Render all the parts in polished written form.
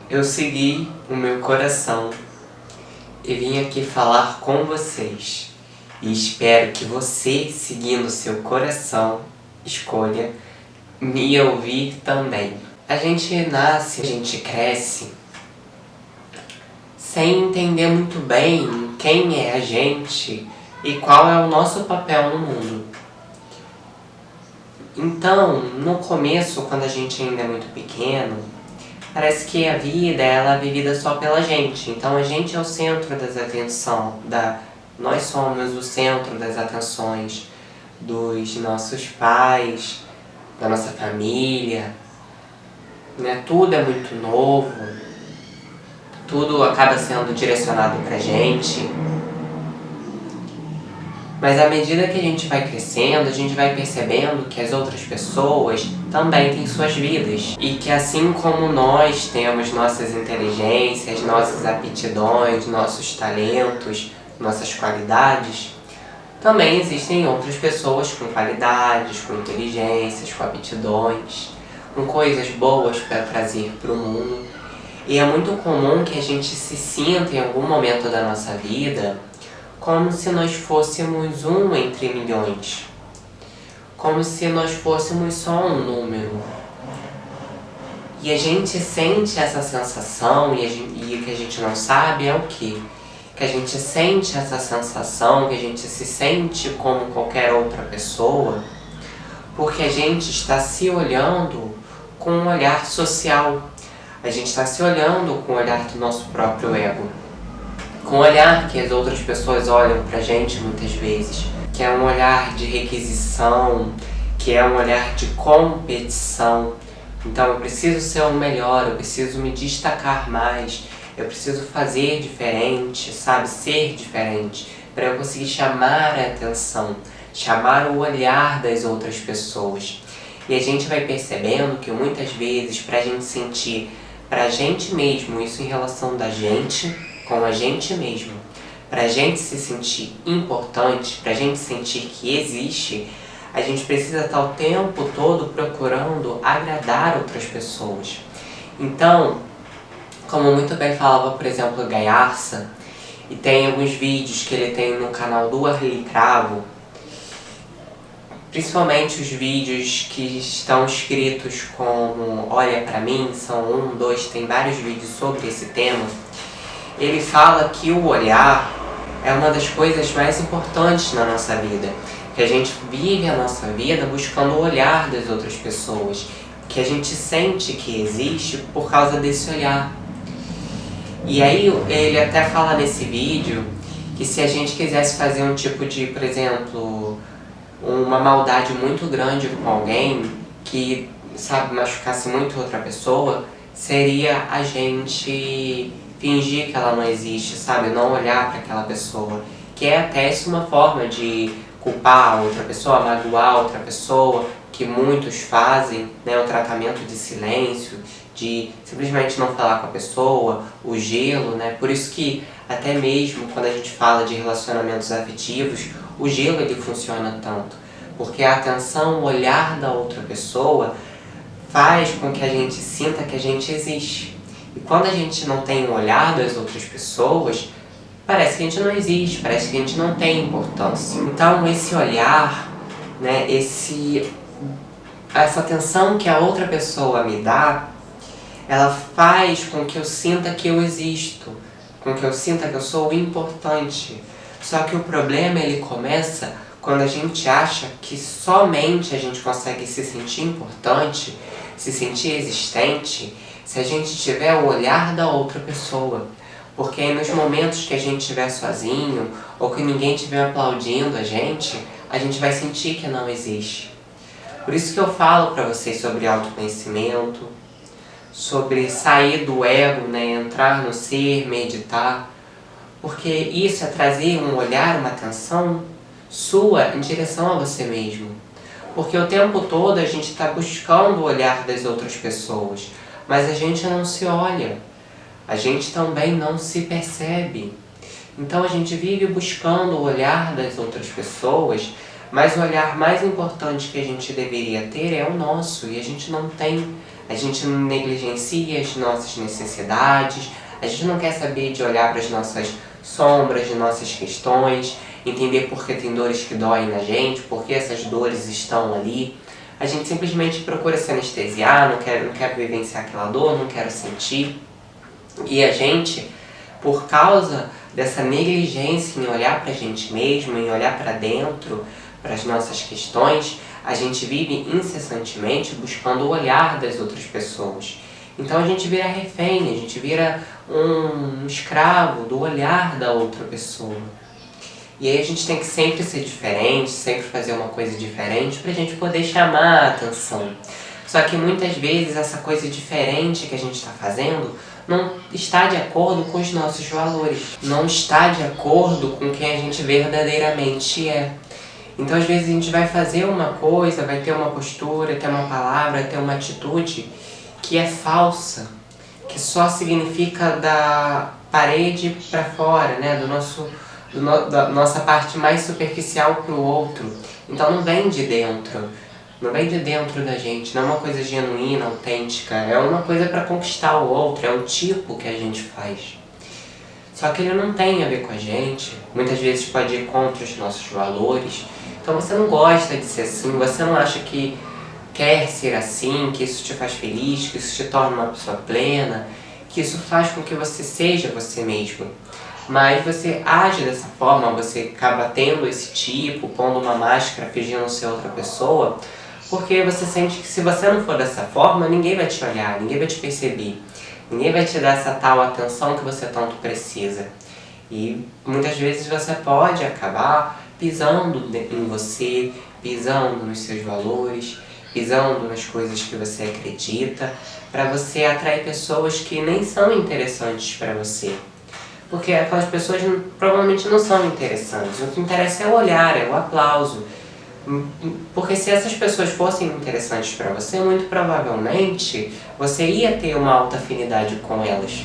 Eu segui o meu coração e vim aqui falar com vocês. E espero que você, seguindo seu coração, escolha me ouvir também. A gente nasce, a gente cresce sem entender muito bem quem é a gente e qual é o nosso papel no mundo. Então, no começo, quando a gente ainda é muito pequeno, parece que a vida ela é vivida só pela gente. Então a gente é o centro das atenções, nós somos o centro das atenções dos nossos pais, da nossa família, né? Tudo é muito novo, tudo acaba sendo direcionado pra gente. Mas à medida que a gente vai crescendo, a gente vai percebendo que as outras pessoas também têm suas vidas. E que assim como nós temos nossas inteligências, nossas aptidões, nossos talentos, nossas qualidades, também existem outras pessoas com qualidades, com inteligências, com aptidões, com coisas boas para trazer para o mundo. E é muito comum que a gente se sinta em algum momento da nossa vida como se nós fôssemos um entre milhões. Como se nós fôssemos só um número. E a gente sente essa sensação e o que a gente não sabe é o quê? Que a gente sente essa sensação, que a gente se sente como qualquer outra pessoa, porque a gente está se olhando com um olhar social. A gente está se olhando com o olhar do nosso próprio ego. Com o olhar que as outras pessoas olham pra gente muitas vezes, que é um olhar de requisição, que é um olhar de competição. Então eu preciso ser o melhor, eu preciso me destacar mais, eu preciso fazer diferente, sabe? Ser diferente, para eu conseguir chamar a atenção, chamar o olhar das outras pessoas. E a gente vai percebendo que muitas vezes, pra gente sentir pra gente mesmo, isso em relação da gente, com a gente mesmo, pra gente se sentir importante, pra gente sentir que existe, a gente precisa estar o tempo todo procurando agradar outras pessoas. Então, como muito bem falava, por exemplo, Gaiarsa, e tem alguns vídeos que ele tem no canal do Arli Cravo, principalmente os vídeos que estão escritos como Olha Pra Mim, são 1, 2, tem vários vídeos sobre esse tema. Ele fala que o olhar é uma das coisas mais importantes na nossa vida. Que a gente vive a nossa vida buscando o olhar das outras pessoas. Que a gente sente que existe por causa desse olhar. E aí ele até fala nesse vídeo que se a gente quisesse fazer um tipo de, por exemplo, uma maldade muito grande com alguém que, sabe, machucasse muito outra pessoa, seria a gente fingir que ela não existe, sabe? Não olhar para aquela pessoa. Que é até isso uma forma de culpar outra pessoa, magoar outra pessoa, que muitos fazem, né? O tratamento de silêncio, de simplesmente não falar com a pessoa, o gelo, né? Por isso que até mesmo quando a gente fala de relacionamentos afetivos, o gelo ele funciona tanto. Porque a atenção, o olhar da outra pessoa faz com que a gente sinta que a gente existe. E quando a gente não tem o olhar das outras pessoas, parece que a gente não existe, parece que a gente não tem importância. Então esse olhar, né, essa atenção que a outra pessoa me dá, ela faz com que eu sinta que eu existo, com que eu sinta que eu sou importante. Só que o problema ele começa quando a gente acha que somente a gente consegue se sentir importante, se sentir existente, se a gente tiver o olhar da outra pessoa. Porque aí nos momentos que a gente estiver sozinho, ou que ninguém estiver aplaudindo a gente vai sentir que não existe. Por isso que eu falo para vocês sobre autoconhecimento, sobre sair do ego, né, entrar no ser, meditar. Porque isso é trazer um olhar, uma atenção sua em direção a você mesmo. Porque o tempo todo a gente está buscando o olhar das outras pessoas, mas a gente não se olha, a gente também não se percebe. Então a gente vive buscando o olhar das outras pessoas, mas o olhar mais importante que a gente deveria ter é o nosso, e a gente não tem. A gente negligencia as nossas necessidades, a gente não quer saber de olhar para as nossas sombras, de nossas questões, entender por que tem dores que doem na gente, por que essas dores estão ali. A gente simplesmente procura se anestesiar, não quer vivenciar aquela dor, não quer sentir. E a gente, por causa dessa negligência em olhar para a gente mesmo, em olhar para dentro, para as nossas questões, a gente vive incessantemente buscando o olhar das outras pessoas. Então a gente vira refém, a gente vira um escravo do olhar da outra pessoa. E aí a gente tem que sempre ser diferente, sempre fazer uma coisa diferente pra gente poder chamar a atenção. Só que muitas vezes essa coisa diferente que a gente está fazendo não está de acordo com os nossos valores, não está de acordo com quem a gente verdadeiramente é. Então às vezes a gente vai fazer uma coisa, vai ter uma postura, ter uma palavra, ter uma atitude que é falsa, que só significa da parede para fora, né? Da nossa parte mais superficial para o outro. Então não vem de dentro, não vem de dentro da gente, não é uma coisa genuína, autêntica, é uma coisa para conquistar o outro, é um tipo que a gente faz. Só que ele não tem a ver com a gente, muitas vezes pode ir contra os nossos valores. Então você não gosta de ser assim, você não acha que quer ser assim, que isso te faz feliz, que isso te torna uma pessoa plena, que isso faz com que você seja você mesmo. Mas você age dessa forma, você acaba tendo esse tipo, pondo uma máscara, fingindo ser outra pessoa, porque você sente que se você não for dessa forma, ninguém vai te olhar, ninguém vai te perceber. Ninguém vai te dar essa tal atenção que você tanto precisa. E muitas vezes você pode acabar pisando em você, pisando nos seus valores, pisando nas coisas que você acredita, para você atrair pessoas que nem são interessantes para você. Porque aquelas pessoas provavelmente não são interessantes. O que interessa é o olhar, é o aplauso. Porque se essas pessoas fossem interessantes para você, muito provavelmente você ia ter uma alta afinidade com elas.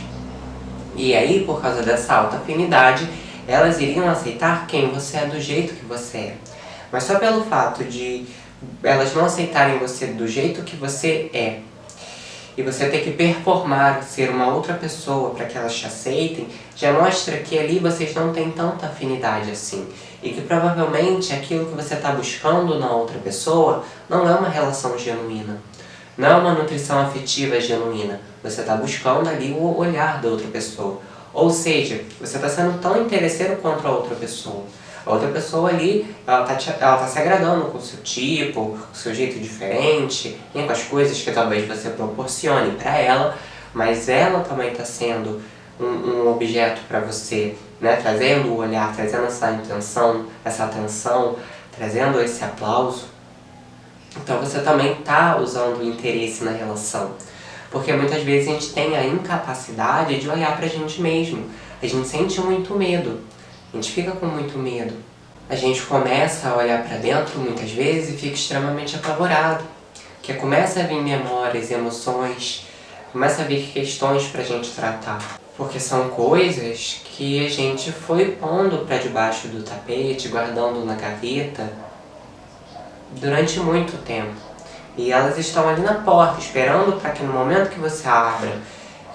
E aí, por causa dessa alta afinidade, elas iriam aceitar quem você é do jeito que você é. Mas só pelo fato de elas não aceitarem você do jeito que você é, e você ter que performar, ser uma outra pessoa para que elas te aceitem, já mostra que ali vocês não têm tanta afinidade assim. E que provavelmente aquilo que você está buscando na outra pessoa não é uma relação genuína. Não é uma nutrição afetiva genuína. Você está buscando ali o olhar da outra pessoa. Ou seja, você está sendo tão interesseiro quanto a outra pessoa. A outra pessoa ali, ela tá se agradando com o seu tipo, com o seu jeito diferente, com as coisas que talvez você proporcione para ela, mas ela também está sendo um objeto para você, né? Trazendo o olhar, trazendo essa intenção, essa atenção, trazendo esse aplauso. Então você também está usando o interesse na relação. Porque muitas vezes a gente tem a incapacidade de olhar pra gente mesmo. A gente sente muito medo. A gente fica com muito medo. A gente começa a olhar pra dentro muitas vezes e fica extremamente apavorado. Porque começa a vir memórias, emoções, começa a vir questões pra gente tratar. Porque são coisas que a gente foi pondo pra debaixo do tapete, guardando na gaveta, durante muito tempo. E elas estão ali na porta, esperando para que no momento que você abra,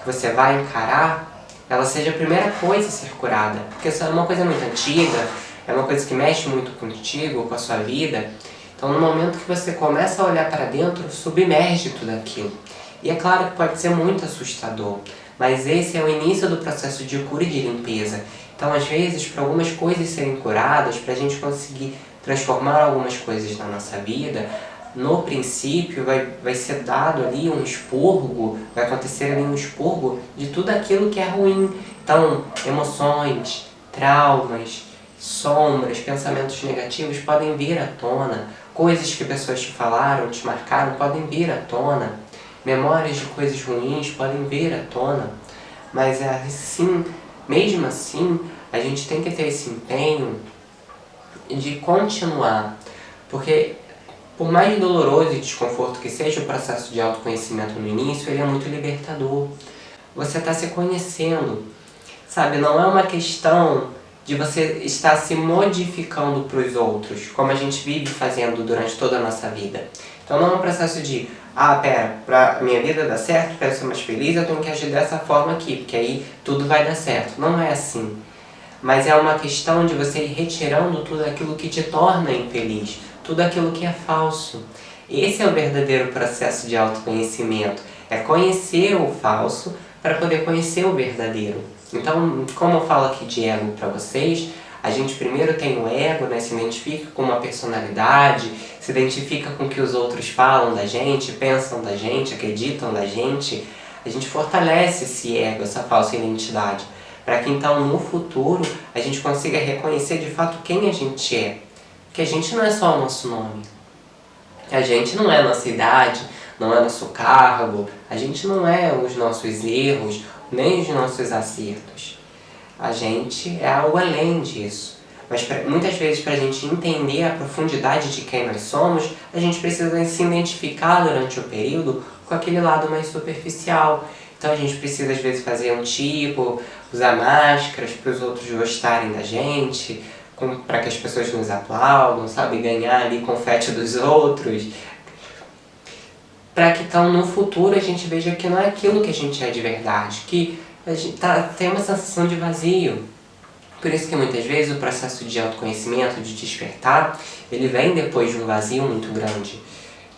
que você vai encarar, ela seja a primeira coisa a ser curada. Porque isso é uma coisa muito antiga, é uma coisa que mexe muito contigo, com a sua vida. Então no momento que você começa a olhar para dentro, submerge tudo aquilo. E é claro que pode ser muito assustador, mas esse é o início do processo de cura e de limpeza. Então às vezes, para algumas coisas serem curadas, para a gente conseguir transformar algumas coisas na nossa vida, no princípio vai ser dado ali um expurgo, vai acontecer ali um expurgo de tudo aquilo que é ruim. Então, emoções, traumas, sombras, pensamentos negativos podem vir à tona, coisas que pessoas te falaram, te marcaram, podem vir à tona, memórias de coisas ruins podem vir à tona, mas assim, mesmo assim, a gente tem que ter esse empenho de continuar, porque por mais doloroso e desconforto que seja o processo de autoconhecimento no início, ele é muito libertador. Você está se conhecendo, sabe? Não é uma questão de você estar se modificando para os outros, como a gente vive fazendo durante toda a nossa vida. Então não é um processo de, pera, pra minha vida dar certo, pra eu ser mais feliz, eu tenho que agir dessa forma aqui, porque aí tudo vai dar certo. Não é assim. Mas é uma questão de você ir retirando tudo aquilo que te torna infeliz, tudo aquilo que é falso. Esse é o verdadeiro processo de autoconhecimento. É conhecer o falso para poder conhecer o verdadeiro. Então, como eu falo aqui de ego para vocês, a gente primeiro tem o ego, né, se identifica com uma personalidade, se identifica com o que os outros falam da gente, pensam da gente, acreditam da gente. A gente fortalece esse ego, essa falsa identidade, para que então no futuro a gente consiga reconhecer de fato quem a gente é. Porque a gente não é só o nosso nome. A gente não é a nossa idade, não é nosso cargo, a gente não é os nossos erros, nem os nossos acertos. A gente é algo além disso. Mas muitas vezes, para a gente entender a profundidade de quem nós somos, a gente precisa se identificar durante o período com aquele lado mais superficial. Então a gente precisa às vezes fazer um tipo, usar máscaras para os outros gostarem da gente, para que as pessoas nos aplaudam, sabe? Ganhar ali confete dos outros. Para que então no futuro a gente veja que não é aquilo que a gente é de verdade, que a gente tem uma sensação de vazio. Por isso que muitas vezes o processo de autoconhecimento, de despertar, ele vem depois de um vazio muito grande.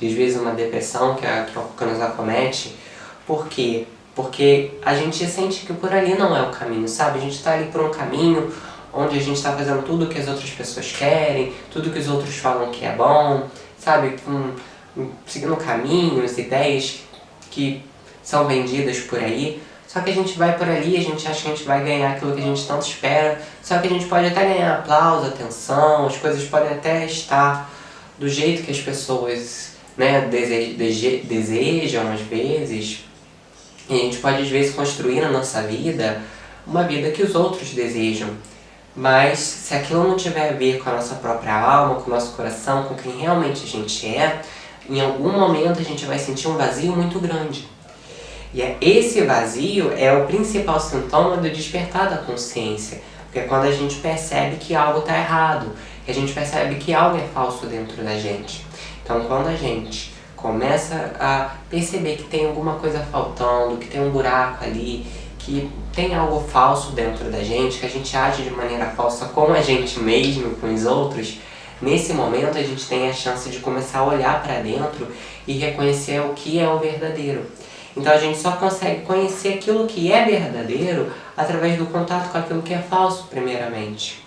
Às vezes uma depressão que nos acomete. Por quê? Porque a gente sente que por ali não é o caminho, sabe? A gente está ali por um caminho onde a gente está fazendo tudo o que as outras pessoas querem, tudo que os outros falam que é bom, sabe? Seguindo caminhos, ideias que são vendidas por aí. Só que a gente vai por ali, a gente acha que a gente vai ganhar aquilo que a gente tanto espera, só que a gente pode até ganhar aplauso, atenção, as coisas podem até estar do jeito que as pessoas, né, desejam às vezes, e a gente pode às vezes construir na nossa vida uma vida que os outros desejam. Mas se aquilo não tiver a ver com a nossa própria alma, com o nosso coração, com quem realmente a gente é, em algum momento a gente vai sentir um vazio muito grande. E esse vazio é o principal sintoma do despertar da consciência. Porque é quando a gente percebe que algo está errado, que a gente percebe que algo é falso dentro da gente. Então quando a gente começa a perceber que tem alguma coisa faltando, que tem um buraco ali, que tem algo falso dentro da gente, que a gente age de maneira falsa com a gente mesmo, com os outros, nesse momento a gente tem a chance de começar a olhar para dentro e reconhecer o que é o verdadeiro. Então a gente só consegue conhecer aquilo que é verdadeiro através do contato com aquilo que é falso, primeiramente.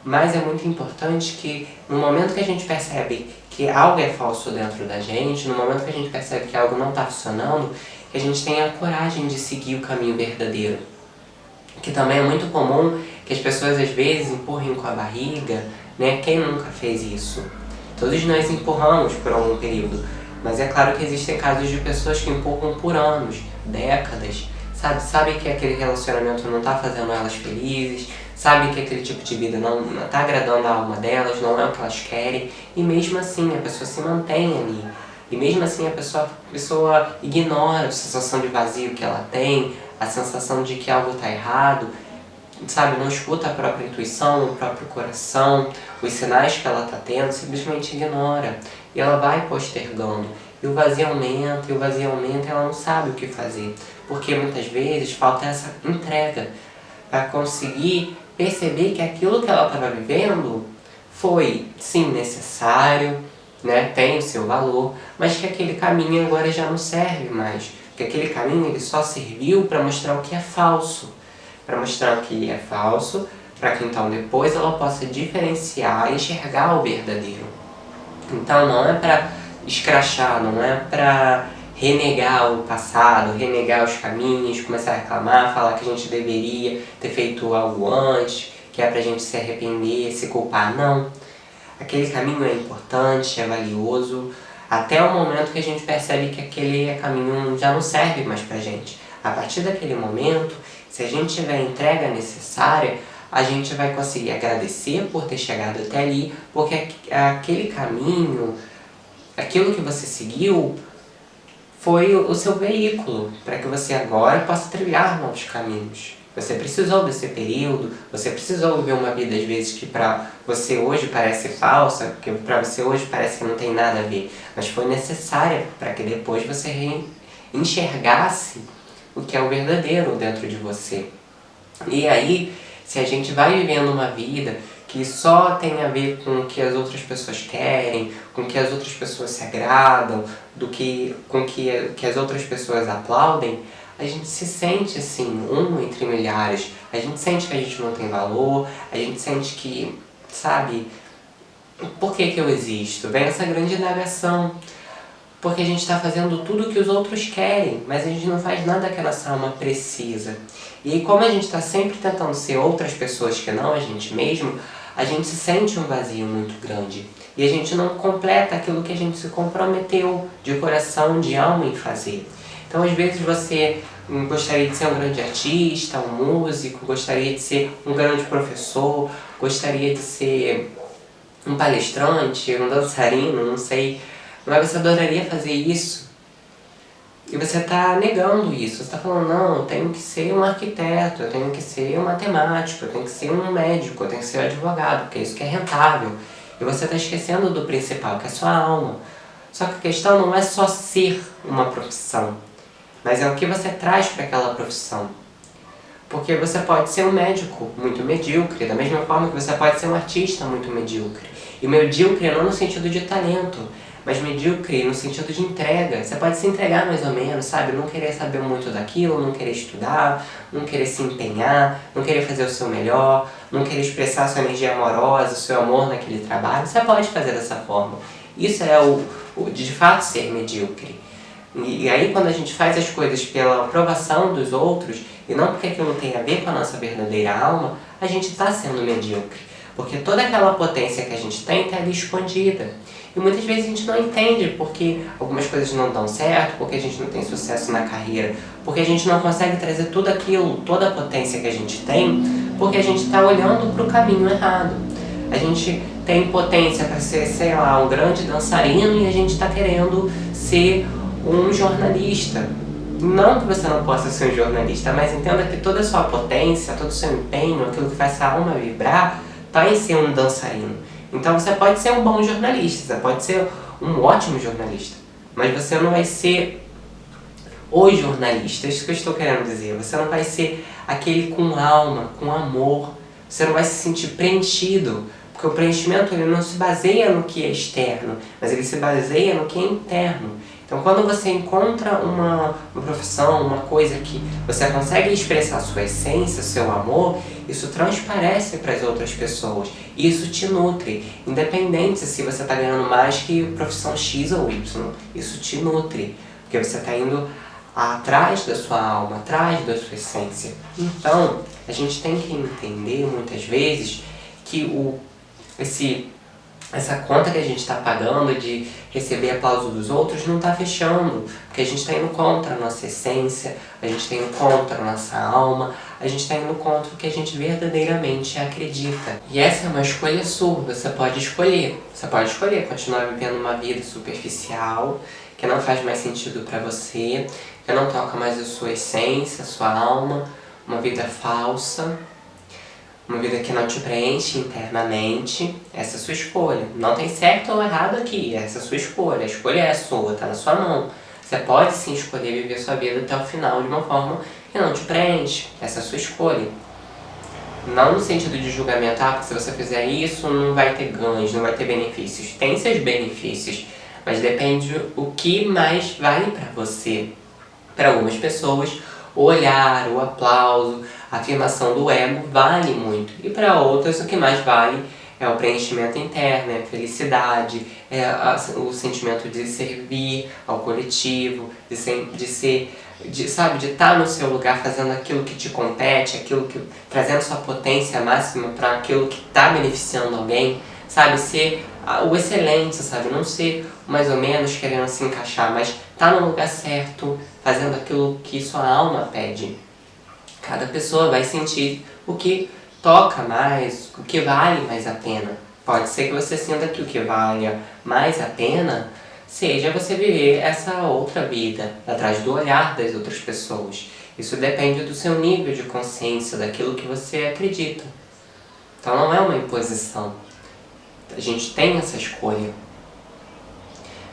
Mas é muito importante que no momento que a gente percebe que algo é falso dentro da gente, no momento que a gente percebe que algo não está funcionando, que a gente tenha a coragem de seguir o caminho verdadeiro. Que também é muito comum que as pessoas às vezes empurrem com a barriga, né? Quem nunca fez isso? Todos nós empurramos por algum período. Mas é claro que existem casos de pessoas que empurram por anos, décadas, sabe que aquele relacionamento não está fazendo elas felizes, sabe que aquele tipo de vida não está agradando a alma delas, não é o que elas querem, e mesmo assim a pessoa se mantém ali. E mesmo assim a pessoa ignora a sensação de vazio que ela tem, a sensação de que algo está errado, sabe, não escuta a própria intuição, o próprio coração, os sinais que ela está tendo, simplesmente ignora. E ela vai postergando. E o vazio aumenta, e ela não sabe o que fazer. Porque muitas vezes falta essa entrega para conseguir perceber que aquilo que ela estava vivendo foi, sim, necessário, né, tem o seu valor, mas que aquele caminho agora já não serve mais. Porque aquele caminho ele só serviu para mostrar o que é falso. Para mostrar o que é falso, para que então depois ela possa diferenciar e enxergar o verdadeiro. Então não é para escrachar, não é para renegar o passado, renegar os caminhos, começar a reclamar, falar que a gente deveria ter feito algo antes, que é pra gente se arrepender, se culpar. Não. Aquele caminho é importante, é valioso, até o momento que a gente percebe que aquele caminho já não serve mais pra gente. A partir daquele momento, se a gente tiver a entrega necessária, a gente vai conseguir agradecer por ter chegado até ali, porque aquele caminho, aquilo que você seguiu, foi o seu veículo para que você agora possa trilhar novos caminhos. Você precisou desse período, você precisou viver uma vida às vezes que pra você hoje parece falsa, que pra você hoje parece que não tem nada a ver, mas foi necessária para que depois você enxergasse o que é o verdadeiro dentro de você. E aí, se a gente vai vivendo uma vida que só tem a ver com o que as outras pessoas querem, com o que as outras pessoas se agradam, com o que as outras pessoas aplaudem, a gente se sente assim, um entre milhares. A gente sente que a gente não tem valor, a gente sente que, sabe, por que eu existo? Vem essa grande indagação. Porque a gente está fazendo tudo o que os outros querem, mas a gente não faz nada que a nossa alma precisa. E aí, como a gente está sempre tentando ser outras pessoas que não a gente mesmo, a gente se sente um vazio muito grande. E a gente não completa aquilo que a gente se comprometeu de coração, de alma em fazer. Então, às vezes você gostaria de ser um grande artista, um músico, gostaria de ser um grande professor, gostaria de ser um palestrante, um dançarino, não sei. Mas você adoraria fazer isso e você está negando isso. Você está falando, não, eu tenho que ser um arquiteto, eu tenho que ser um matemático, eu tenho que ser um médico, eu tenho que ser um advogado, porque é isso que é rentável. E você está esquecendo do principal, que é a sua alma. Só que a questão não é só ser uma profissão, mas é o que você traz para aquela profissão. Porque você pode ser um médico muito medíocre, da mesma forma que você pode ser um artista muito medíocre. E medíocre não no sentido de talento, mas medíocre no sentido de entrega. Você pode se entregar mais ou menos, sabe? Não querer saber muito daquilo, não querer estudar, não querer se empenhar, não querer fazer o seu melhor, não querer expressar sua energia amorosa, o seu amor naquele trabalho. Você pode fazer dessa forma. Isso é de fato ser medíocre. E aí quando a gente faz as coisas pela aprovação dos outros, e não porque aquilo tem a ver com a nossa verdadeira alma, a gente está sendo medíocre. Porque toda aquela potência que a gente tem está ali escondida. E muitas vezes a gente não entende porque algumas coisas não dão certo, porque a gente não tem sucesso na carreira, porque a gente não consegue trazer tudo aquilo, toda a potência que a gente tem, porque a gente está olhando para o caminho errado. A gente tem potência para ser, sei lá, um grande dançarino e a gente está querendo ser um jornalista. Não que você não possa ser um jornalista, mas entenda que toda a sua potência, todo o seu empenho, aquilo que faz a alma vibrar, está em ser um dançarino. Então você pode ser um bom jornalista, você pode ser um ótimo jornalista, mas você não vai ser o jornalista, é isso que eu estou querendo dizer. Você não vai ser aquele com alma, com amor, você não vai se sentir preenchido, porque o preenchimento ele não se baseia no que é externo, mas ele se baseia no que é interno. Então quando você encontra uma profissão, uma coisa que você consegue expressar a sua essência, seu amor, isso transparece para as outras pessoas. E isso te nutre, independente se você está ganhando mais que profissão X ou Y. Isso te nutre, porque você está indo atrás da sua alma, atrás da sua essência. Então, a gente tem que entender muitas vezes que essa conta que a gente está pagando de receber aplauso dos outros não está fechando, porque a gente está indo contra a nossa essência, a gente está indo contra a nossa alma, a gente está indo contra o que a gente verdadeiramente acredita. E essa é uma escolha sua, você pode escolher continuar vivendo uma vida superficial, que não faz mais sentido para você, que não toca mais a sua essência, a sua alma, uma vida falsa, uma vida que não te preenche internamente. Essa é a sua escolha. Não tem certo ou errado aqui, essa é a sua escolha. A escolha é sua, tá na sua mão. Você pode sim escolher viver sua vida até o final de uma forma que não te preenche. Essa é a sua escolha. Não no sentido de julgamento, porque se você fizer isso não vai ter ganhos, não vai ter benefícios. Tem seus benefícios, mas depende o que mais vale para você. Para algumas pessoas, o olhar, o aplauso, a afirmação do ego vale muito. E para outras, o que mais vale é o preenchimento interno, é a felicidade, é o sentimento de servir ao coletivo, de estar no seu lugar fazendo aquilo que te compete, trazendo sua potência máxima para aquilo que está beneficiando alguém, sabe? Ser o excelente, sabe? Não ser mais ou menos querendo se encaixar, mas tá no lugar certo, fazendo aquilo que sua alma pede. Cada pessoa vai sentir o que toca mais, o que vale mais a pena. Pode ser que você sinta que o que vale mais a pena seja você viver essa outra vida, atrás do olhar das outras pessoas. Isso depende do seu nível de consciência, daquilo que você acredita. Então não é uma imposição. A gente tem essa escolha.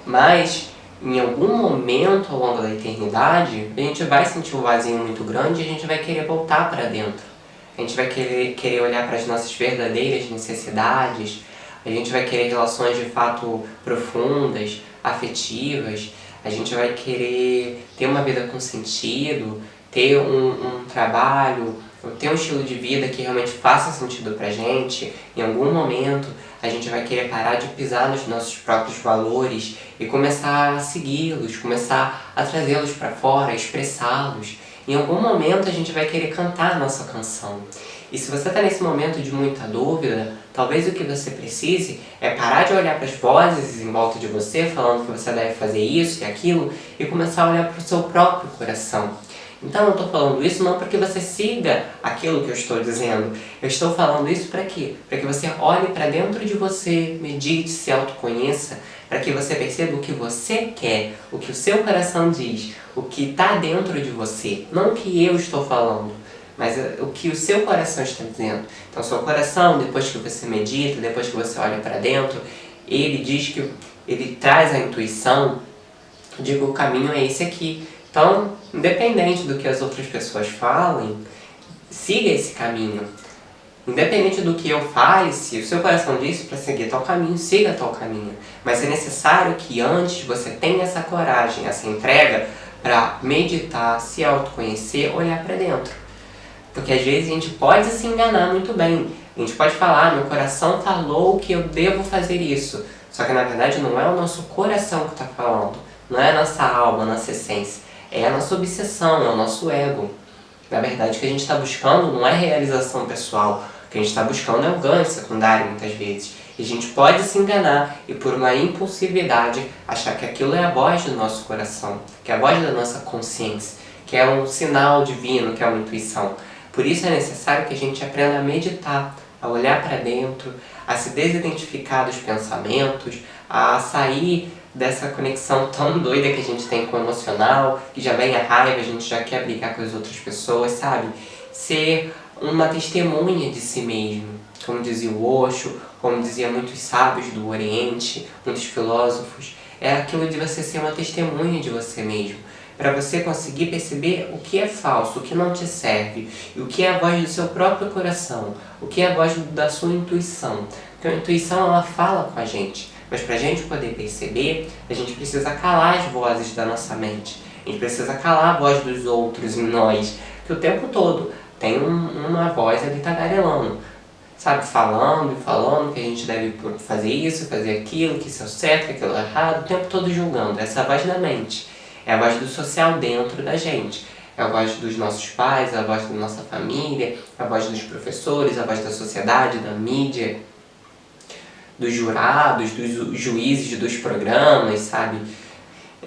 Mas, em algum momento ao longo da eternidade, a gente vai sentir um vazio muito grande e a gente vai querer voltar para dentro. A gente vai querer olhar para as nossas verdadeiras necessidades, a gente vai querer relações de fato profundas, afetivas, a gente vai querer ter uma vida com sentido, ter um trabalho, ter um estilo de vida que realmente faça sentido pra gente. Em algum momento a gente vai querer parar de pisar nos nossos próprios valores e começar a segui-los, começar a trazê-los para fora, expressá-los. Em algum momento a gente vai querer cantar a nossa canção. E se você está nesse momento de muita dúvida, talvez o que você precise é parar de olhar para as vozes em volta de você, falando que você deve fazer isso e aquilo, e começar a olhar para o seu próprio coração. Então eu estou falando isso não para que você siga aquilo que eu estou dizendo. Eu estou falando isso para quê? Para que você olhe para dentro de você, medite, se autoconheça, para que você perceba o que você quer, o que o seu coração diz, o que está dentro de você. Não o que eu estou falando, mas o que o seu coração está dizendo. Então o seu coração, depois que você medita, depois que você olha para dentro, ele diz que ele traz a intuição de que o caminho é esse aqui. Então, independente do que as outras pessoas falem, siga esse caminho. Independente do que eu fale, se o seu coração disse para seguir tal caminho, siga tal caminho. Mas é necessário que antes você tenha essa coragem, essa entrega para meditar, se autoconhecer, olhar para dentro. Porque às vezes a gente pode se enganar muito bem. A gente pode falar, meu coração falou que eu devo fazer isso. Só que na verdade não é o nosso coração que está falando. Não é a nossa alma, a nossa essência. É a nossa obsessão, é o nosso ego. Na verdade, o que a gente está buscando não é realização pessoal. O que a gente está buscando é o ganho secundário, muitas vezes. E a gente pode se enganar e, por uma impulsividade, achar que aquilo é a voz do nosso coração, que é a voz da nossa consciência, que é um sinal divino, que é uma intuição. Por isso é necessário que a gente aprenda a meditar, a olhar para dentro, a se desidentificar dos pensamentos, a sair dessa conexão tão doida que a gente tem com o emocional, que já vem a raiva, a gente já quer brigar com as outras pessoas, sabe? Ser uma testemunha de si mesmo, como dizia o Osho, como dizia muitos sábios do Oriente, muitos filósofos, é aquilo de você ser uma testemunha de você mesmo, para você conseguir perceber o que é falso, o que não te serve, e o que é a voz do seu próprio coração, o que é a voz da sua intuição. Porque a intuição, ela fala com a gente. Mas para a gente poder perceber, a gente precisa calar as vozes da nossa mente. A gente precisa calar a voz dos outros em nós. Que o tempo todo tem uma voz ali tagarelando. Sabe, falando e falando que a gente deve fazer isso, fazer aquilo, que isso é o certo, que aquilo é errado. O tempo todo julgando. Essa é a voz da mente. É a voz do social dentro da gente. É a voz dos nossos pais, a voz da nossa família, a voz dos professores, a voz da sociedade, da mídia, dos jurados, dos juízes dos programas, sabe?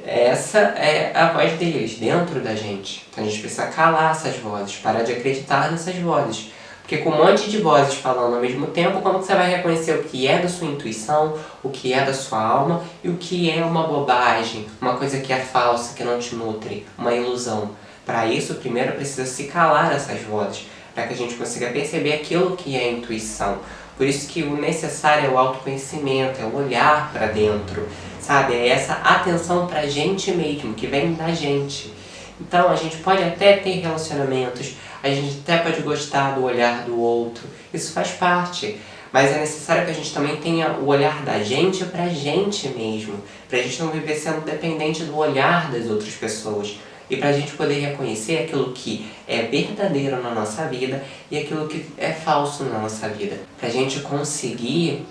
Essa é a voz deles, dentro da gente. Então a gente precisa calar essas vozes, parar de acreditar nessas vozes. Porque com um monte de vozes falando ao mesmo tempo, como que você vai reconhecer o que é da sua intuição, o que é da sua alma e o que é uma bobagem, uma coisa que é falsa, que não te nutre, uma ilusão? Para isso, primeiro precisa se calar essas vozes, para que a gente consiga perceber aquilo que é intuição. Por isso que o necessário é o autoconhecimento, é o olhar para dentro, sabe? É essa atenção pra gente mesmo, que vem da gente. Então a gente pode até ter relacionamentos, a gente até pode gostar do olhar do outro, isso faz parte. Mas é necessário que a gente também tenha o olhar da gente pra gente mesmo, pra gente não viver sendo dependente do olhar das outras pessoas. E para a gente poder reconhecer aquilo que é verdadeiro na nossa vida e aquilo que é falso na nossa vida. Para a gente conseguir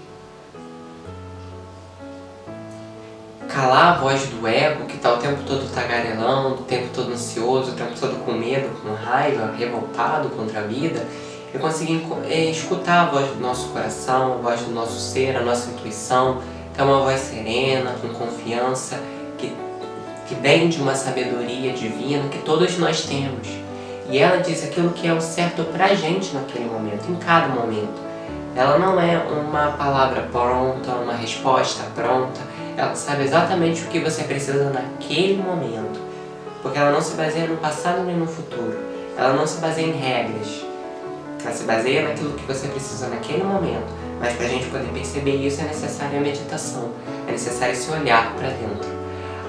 calar a voz do ego que está o tempo todo tagarelando, o tempo todo ansioso, o tempo todo com medo, com raiva, revoltado contra a vida, e conseguir escutar a voz do nosso coração, a voz do nosso ser, a nossa intuição, que é uma voz serena, com confiança, que vem de uma sabedoria divina que todos nós temos. E ela diz aquilo que é o certo pra gente naquele momento, em cada momento. Ela não é uma palavra pronta, uma resposta pronta. Ela sabe exatamente o que você precisa naquele momento. porque ela não se baseia no passado nem no futuro. Ela não se baseia em regras. Ela se baseia naquilo que você precisa naquele momento. Mas para a gente poder perceber isso é necessária a meditação. É necessário se olhar para dentro.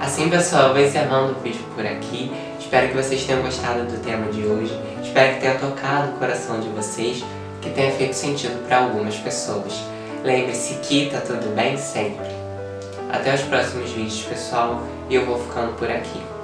Assim, pessoal, eu vou encerrando o vídeo por aqui. Espero que vocês tenham gostado do tema de hoje. Espero que tenha tocado o coração de vocês, que tenha feito sentido para algumas pessoas. Lembre-se que tá tudo bem sempre. Até os próximos vídeos, pessoal, e eu vou ficando por aqui.